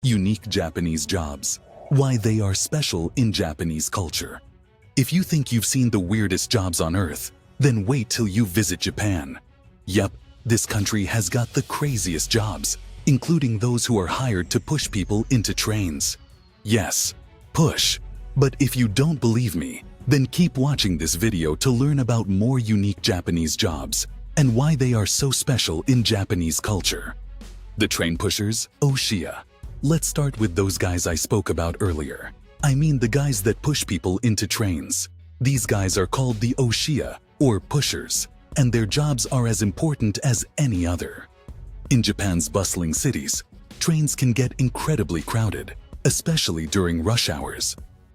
Unique Japanese jobs. Why they are special in Japanese culture. If you think you've seen the weirdest jobs on earth, then wait till you visit Japan. Yup, this country has got the craziest jobs, including those who are hired to push people into trains. Yes, push. But if you don't believe me, then keep watching this video to learn about more unique Japanese jobs and why they are so special in Japanese culture. The train pushers, Oshiya. Let's start with those guys I spoke about earlier. I mean the guys that push people into trains. These guys are called the Oshiya, or pushers, and their jobs are as important as any other. In Japan's bustling cities, trains can get incredibly crowded, especially during rush hours.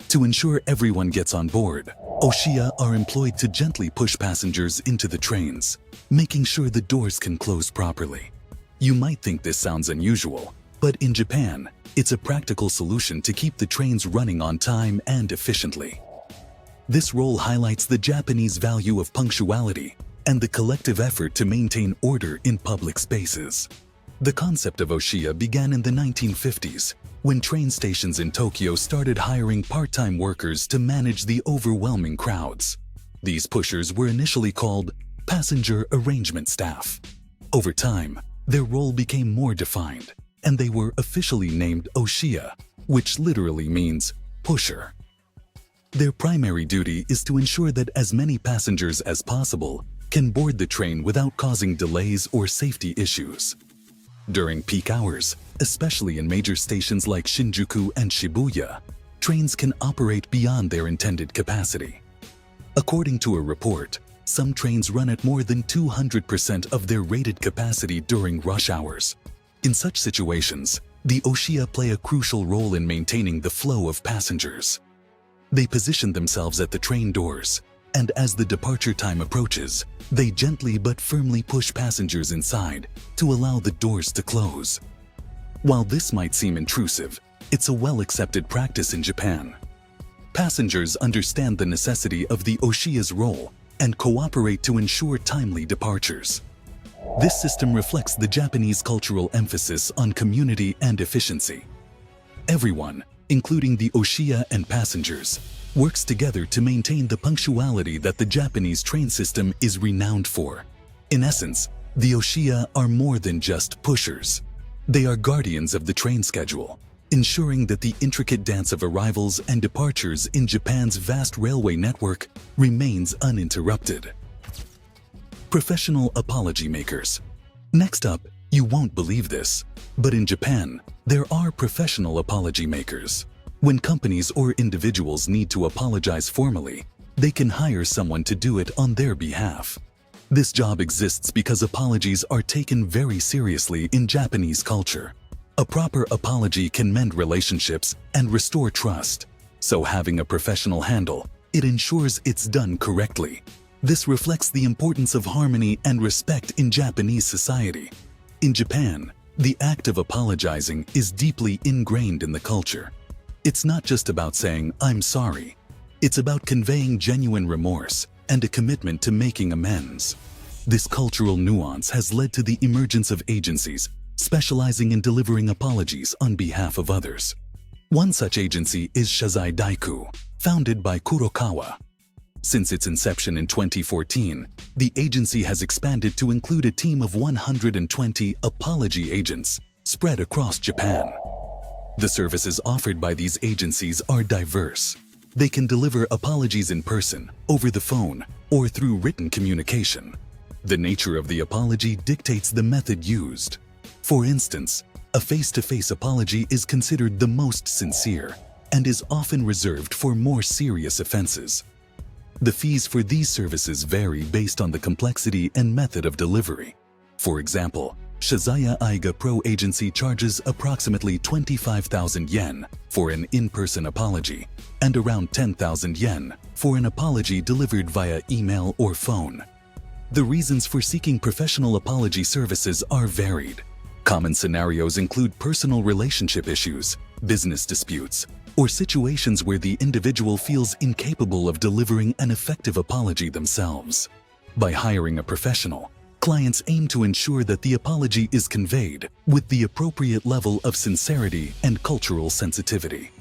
To ensure everyone gets on board, Oshiya are employed to gently push passengers into the trains, making sure the doors can close properly. You might think this sounds unusual, but in Japan, it's a practical solution to keep the trains running on time and efficiently. This role highlights the Japanese value of punctuality and the collective effort to maintain order in public spaces. The concept of Oshiya began in the 1950s, when train stations in Tokyo started hiring part-time workers to manage the overwhelming crowds. These pushers were initially called passenger arrangement staff. Over time, their role became more defined, and they were officially named Oshiya, which literally means pusher. Their primary duty is to ensure that as many passengers as possible can board the train without causing delays or safety issues. During peak hours, especially in major stations like Shinjuku and Shibuya, trains can operate beyond their intended capacity. According to a report, some trains run at more than 200% of their rated capacity during rush hours. In such situations, the Oshiya play a crucial role in maintaining the flow of passengers. They position themselves at the train doors, and as the departure time approaches, they gently but firmly push passengers inside to allow the doors to close. While this might seem intrusive, it's a well-accepted practice in Japan. Passengers understand the necessity of the Oshiya's role and cooperate to ensure timely departures. This system reflects the Japanese cultural emphasis on community and efficiency. Everyone, including the Oshiya and passengers, works together to maintain the punctuality that the Japanese train system is renowned for. In essence, the Oshiya are more than just pushers. They are guardians of the train schedule, ensuring that the intricate dance of arrivals and departures in Japan's vast railway network remains uninterrupted. Professional apology makers. Next up, you won't believe this, but in Japan, there are professional apology makers. When companies or individuals need to apologize formally, they can hire someone to do it on their behalf. This job exists because apologies are taken very seriously in Japanese culture. A proper apology can mend relationships and restore trust, so having a professional handle, it ensures it's done correctly. This reflects the importance of harmony and respect in Japanese society. In Japan, the act of apologizing is deeply ingrained in the culture. It's not just about saying, "I'm sorry." It's about conveying genuine remorse and a commitment to making amends. This cultural nuance has led to the emergence of agencies specializing in delivering apologies on behalf of others. One such agency is Shazai Daiku, founded by Kurokawa. Since its inception in 2014, the agency has expanded to include a team of 120 apology agents spread across Japan. The services offered by these agencies are diverse. They can deliver apologies in person, over the phone, or through written communication. The nature of the apology dictates the method used. For instance, a face-to-face apology is considered the most sincere and is often reserved for more serious offenses. The fees for these services vary based on the complexity and method of delivery. For example, Shazaya Aiga Pro Agency charges approximately 25,000 yen for an in-person apology and around 10,000 yen for an apology delivered via email or phone. The reasons for seeking professional apology services are varied. Common scenarios include personal relationship issues, business disputes, or situations where the individual feels incapable of delivering an effective apology themselves. By hiring a professional, clients aim to ensure that the apology is conveyed with the appropriate level of sincerity and cultural sensitivity.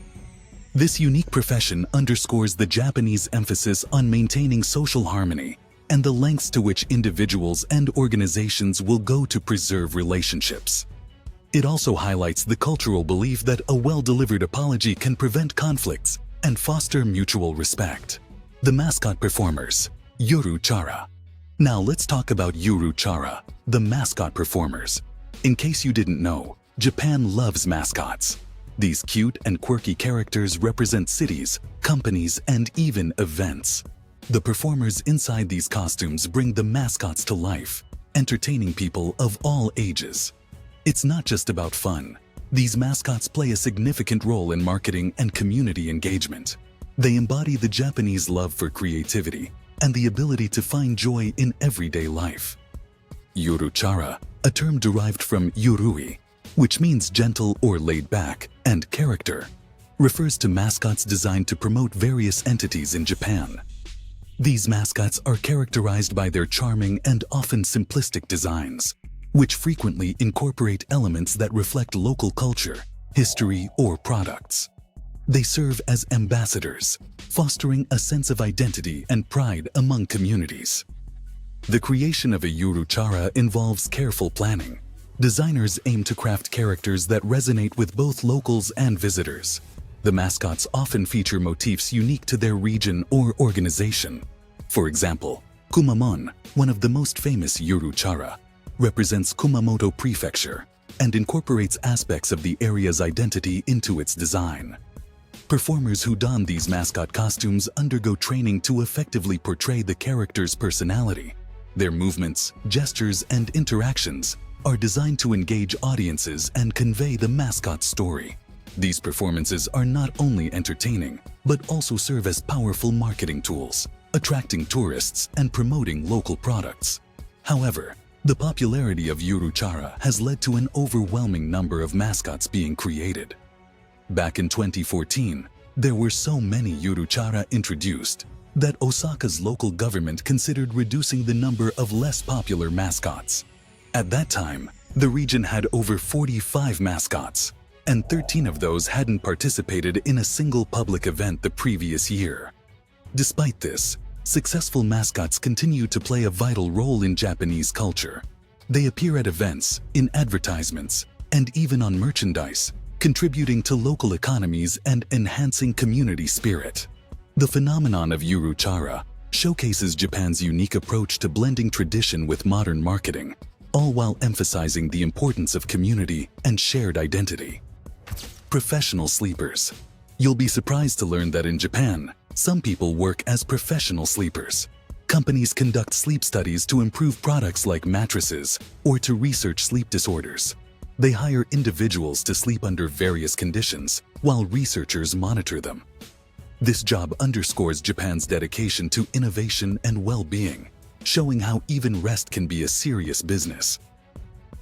This unique profession underscores the Japanese emphasis on maintaining social harmony and the lengths to which individuals and organizations will go to preserve relationships. It also highlights the cultural belief that a well-delivered apology can prevent conflicts and foster mutual respect. The mascot performers, Yuru Chara. Now let's talk about Yuru Chara, the mascot performers. In case you didn't know, Japan loves mascots. These cute and quirky characters represent cities, companies, and even events. The performers inside these costumes bring the mascots to life, entertaining people of all ages. It's not just about fun. These mascots play a significant role in marketing and community engagement. They embody the Japanese love for creativity and the ability to find joy in everyday life. Yuru Chara, a term derived from yurui, which means gentle or laid back, and character, refers to mascots designed to promote various entities in Japan. These mascots are characterized by their charming and often simplistic designs, which frequently incorporate elements that reflect local culture, history, or products. They serve as ambassadors, fostering a sense of identity and pride among communities. The creation of a Yuru Chara involves careful planning. Designers aim to craft characters that resonate with both locals and visitors. The mascots often feature motifs unique to their region or organization. For example, Kumamon, one of the most famous Yuru Chara, represents Kumamoto Prefecture and incorporates aspects of the area's identity into its design. Performers who don these mascot costumes undergo training to effectively portray the character's personality. Their movements, gestures, and interactions are designed to engage audiences and convey the mascot's story. These performances are not only entertaining, but also serve as powerful marketing tools, attracting tourists and promoting local products. However, the popularity of Yuru Chara has led to an overwhelming number of mascots being created. Back in 2014, there were so many Yuru Chara introduced that Osaka's local government considered reducing the number of less popular mascots. At that time, the region had over 45 mascots, and 13 of those hadn't participated in a single public event the previous year. Despite this, successful mascots continue to play a vital role in Japanese culture. They appear at events, in advertisements, and even on merchandise, contributing to local economies and enhancing community spirit. The phenomenon of Yuru Chara showcases Japan's unique approach to blending tradition with modern marketing, all while emphasizing the importance of community and shared identity. Professional sleepers. You'll be surprised to learn that in Japan, some people work as professional sleepers. Companies conduct sleep studies to improve products like mattresses or to research sleep disorders. They hire individuals to sleep under various conditions while researchers monitor them. This job underscores Japan's dedication to innovation and well-being, showing how even rest can be a serious business.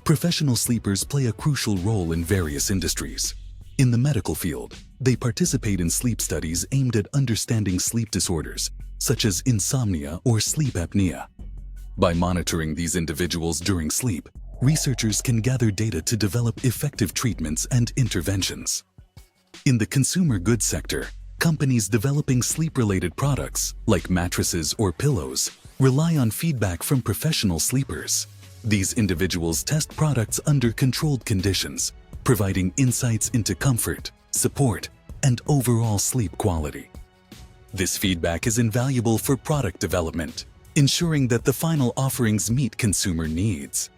Professional sleepers play a crucial role in various industries. In the medical field, they participate in sleep studies aimed at understanding sleep disorders, such as insomnia or sleep apnea. By monitoring these individuals during sleep, researchers can gather data to develop effective treatments and interventions. In the consumer goods sector, companies developing sleep-related products, like mattresses or pillows, rely on feedback from professional sleepers. These individuals test products under controlled conditions, providing insights into comfort, support, and overall sleep quality. This feedback is invaluable for product development, ensuring that the final offerings meet consumer needs.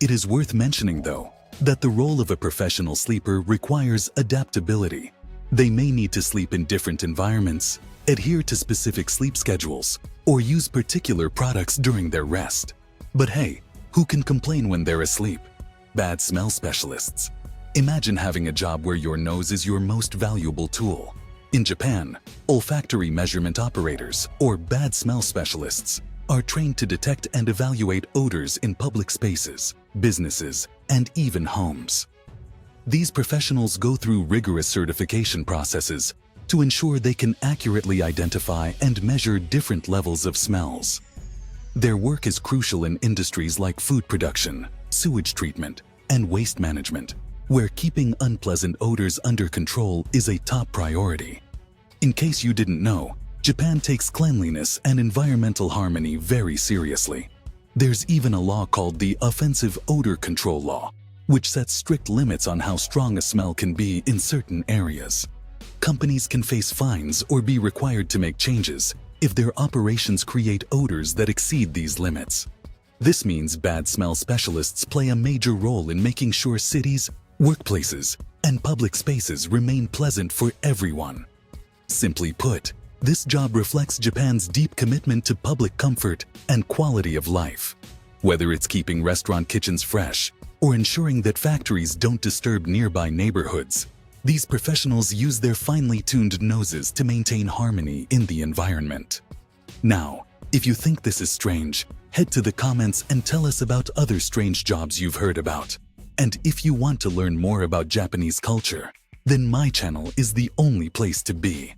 It is worth mentioning, though, that the role of a professional sleeper requires adaptability. They may need to sleep in different environments, adhere to specific sleep schedules, or use particular products during their rest. But hey, who can complain when they're asleep? Bad smell specialists. Imagine having a job where your nose is your most valuable tool. In Japan, olfactory measurement operators, or bad smell specialists, are trained to detect and evaluate odors in public spaces, businesses, and even homes. These professionals go through rigorous certification processes to ensure they can accurately identify and measure different levels of smells. Their work is crucial in industries like food production, sewage treatment, and waste management, where keeping unpleasant odors under control is a top priority. In case you didn't know, Japan takes cleanliness and environmental harmony very seriously. There's even a law called the Offensive Odor Control Law, which sets strict limits on how strong a smell can be in certain areas. Companies can face fines or be required to make changes if their operations create odors that exceed these limits. This means bad smell specialists play a major role in making sure cities, workplaces, and public spaces remain pleasant for everyone. Simply put, this job reflects Japan's deep commitment to public comfort and quality of life. Whether it's keeping restaurant kitchens fresh or ensuring that factories don't disturb nearby neighborhoods, these professionals use their finely tuned noses to maintain harmony in the environment. Now, if you think this is strange, head to the comments and tell us about other strange jobs you've heard about. And if you want to learn more about Japanese culture, then my channel is the only place to be.